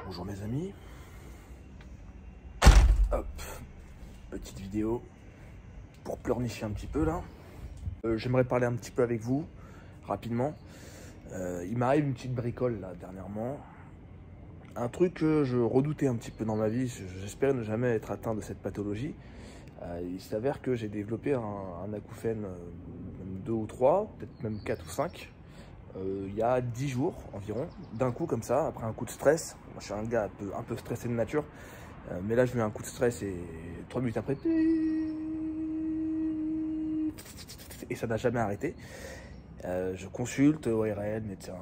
Bonjour mes amis. Hop, petite vidéo pour pleurnicher un petit peu là. J'aimerais parler un petit peu avec vous, rapidement. Il m'arrive une petite bricole là dernièrement. Un truc que je redoutais un petit peu dans ma vie, j'espérais ne jamais être atteint de cette pathologie. Il s'avère que j'ai développé un acouphène, même 2 ou 3, peut-être même 4 ou 5. Il y a 10 jours environ, d'un coup comme ça, après un coup de stress. Moi, je suis un gars un peu stressé de nature, mais là je mets un coup de stress et 3 minutes après, et ça n'a jamais arrêté. Je consulte ORL, médecin,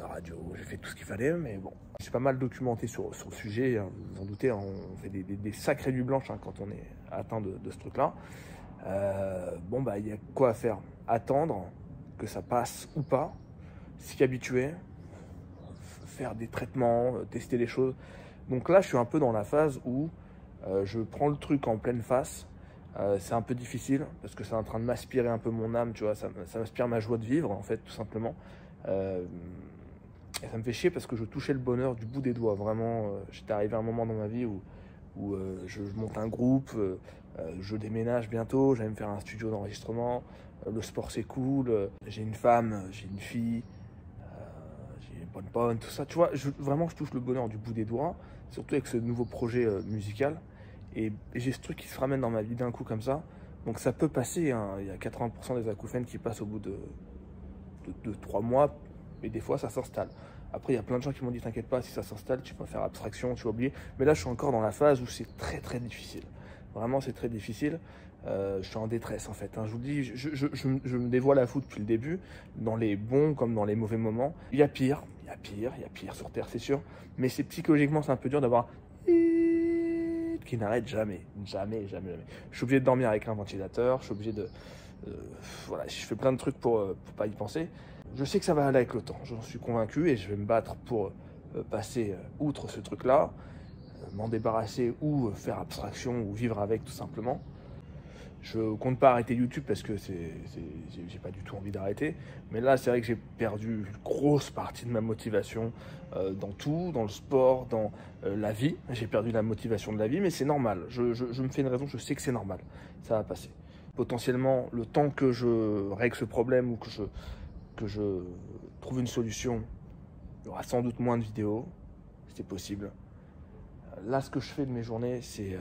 radio, j'ai fait tout ce qu'il fallait, mais bon. J'ai pas mal documenté sur le sujet, hein, vous vous en doutez, hein, on fait des sacrées nuits blanches hein, quand on est atteint de ce truc-là. Bon bah il y a quoi à faire? Attendre que ça passe ou pas, s'y habituer, faire des traitements, tester des choses. Donc là je suis un peu dans la phase où je prends le truc en pleine face. C'est un peu difficile parce que c'est en train de m'aspirer un peu mon âme, tu vois, ça m'aspire ma joie de vivre en fait, tout simplement. Et ça me fait chier parce que je touchais le bonheur du bout des doigts, vraiment. J'étais arrivé à un moment dans ma vie où je monte un groupe, je déménage bientôt, j'allais me faire un studio d'enregistrement, le sport c'est cool, j'ai une femme, j'ai une fille, j'ai une bonne pote, tout ça, tu vois, vraiment je touche le bonheur du bout des doigts, surtout avec ce nouveau projet musical. Et j'ai ce truc qui se ramène dans ma vie d'un coup comme ça. Donc ça peut passer, hein. Il y a 80% des acouphènes qui passent au bout de 3 mois, mais des fois ça s'installe. Après il y a plein de gens qui m'ont dit t'inquiète pas, si ça s'installe tu peux faire abstraction, tu vas oublier. Mais là je suis encore dans la phase où c'est très difficile. Vraiment c'est très difficile. Je suis en détresse en fait, hein. Je vous le dis, je me dévoile à fou depuis le début, dans les bons comme dans les mauvais moments. Il y a pire sur Terre c'est sûr. Mais c'est psychologiquement c'est un peu dur d'avoir qui n'arrête jamais. Je suis obligé de dormir avec un ventilateur, je suis obligé de... voilà, je fais plein de trucs pour pas y penser. Je sais que ça va aller avec le temps, j'en suis convaincu et je vais me battre pour passer outre ce truc-là, m'en débarrasser ou faire abstraction ou vivre avec tout simplement. Je compte pas arrêter YouTube parce que j'ai pas du tout envie d'arrêter. Mais là, c'est vrai que j'ai perdu une grosse partie de ma motivation dans tout, dans le sport, dans la vie. J'ai perdu la motivation de la vie, mais c'est normal. Je me fais une raison, je sais que c'est normal. Ça va passer. Potentiellement, le temps que je règle ce problème ou que je trouve une solution, il y aura sans doute moins de vidéos. C'est possible. Là, ce que je fais de mes journées, c'est...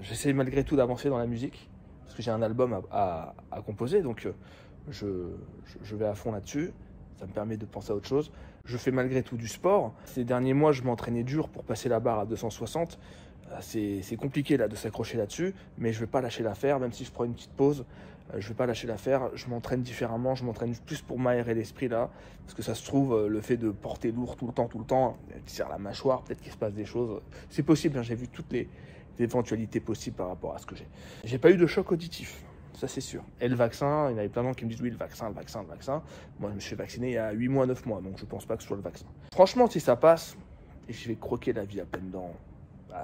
j'essaie malgré tout d'avancer dans la musique. Parce que j'ai un album à composer, donc je vais à fond là-dessus. Ça me permet de penser à autre chose. Je fais malgré tout du sport. Ces derniers mois, je m'entraînais dur pour passer la barre à 260. C'est compliqué là de s'accrocher là-dessus, mais je ne vais pas lâcher l'affaire, même si je prends une petite pause. Je ne vais pas lâcher l'affaire. Je m'entraîne différemment, je m'entraîne plus pour m'aérer l'esprit là. Parce que ça se trouve, le fait de porter lourd tout le temps, tu serres la mâchoire, peut-être qu'il se passe des choses. C'est possible, hein, j'ai vu toutes les éventualités possibles par rapport à ce que j'ai. J'ai pas eu de choc auditif, ça c'est sûr. Et le vaccin, il y avait plein de gens qui me disent oui, le vaccin. Moi, je me suis vacciné il y a 8 mois, 9 mois, donc je pense pas que ce soit le vaccin. Franchement, si ça passe, et je vais croquer la vie à pleines dents.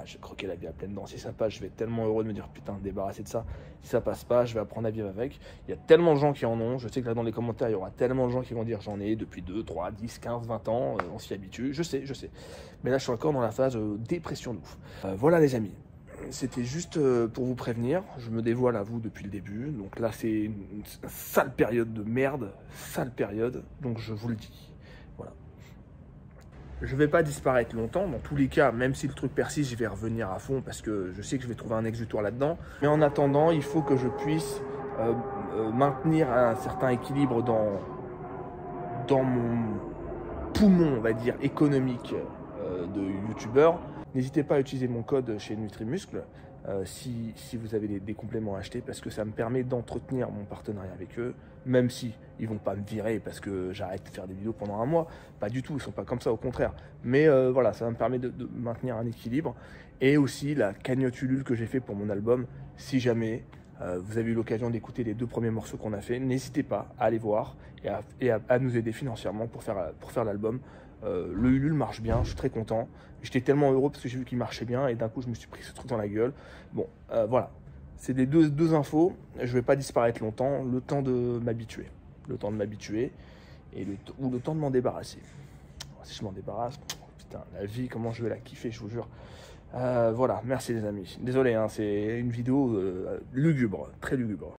Je vais croquer la vie à pleines dents. Si ça passe, je vais être tellement heureux de me dire putain, débarrasser de ça. Si ça passe pas, je vais apprendre à vivre avec. Il y a tellement de gens qui en ont. Je sais que là dans les commentaires, il y aura tellement de gens qui vont dire j'en ai depuis 2, 3, 10, 15, 20 ans. On s'y habitue. Je sais. Mais là, je suis encore dans la phase dépression de ouf. Voilà les amis. C'était juste pour vous prévenir, je me dévoile à vous depuis le début, donc là c'est une sale période de merde, donc je vous le dis, voilà. Je vais pas disparaître longtemps, dans tous les cas, même si le truc persiste, je vais revenir à fond parce que je sais que je vais trouver un exutoire là-dedans, mais en attendant, il faut que je puisse maintenir un certain équilibre dans mon poumon, on va dire, économique de youtubeur. N'hésitez pas à utiliser mon code chez Nutrimuscle si vous avez des compléments à acheter parce que ça me permet d'entretenir mon partenariat avec eux, même si ils vont pas me virer parce que j'arrête de faire des vidéos pendant un mois. Pas du tout, ils sont pas comme ça, au contraire. Mais voilà, ça me permet de maintenir un équilibre. Et aussi la cagnotte Ulule que j'ai fait pour mon album, si jamais vous avez eu l'occasion d'écouter les 2 premiers morceaux qu'on a fait, n'hésitez pas à aller voir et à nous aider financièrement pour faire l'album. Le Ulule marche bien, je suis très content. J'étais tellement heureux parce que j'ai vu qu'il marchait bien et d'un coup je me suis pris ce truc dans la gueule. Bon, voilà. C'est des deux infos. Je vais pas disparaître longtemps. Le temps de m'habituer. Et le temps de m'en débarrasser. Si je m'en débarrasse, putain, la vie, comment je vais la kiffer, je vous jure. Voilà, merci les amis. Désolé, hein, c'est une vidéo lugubre, très lugubre.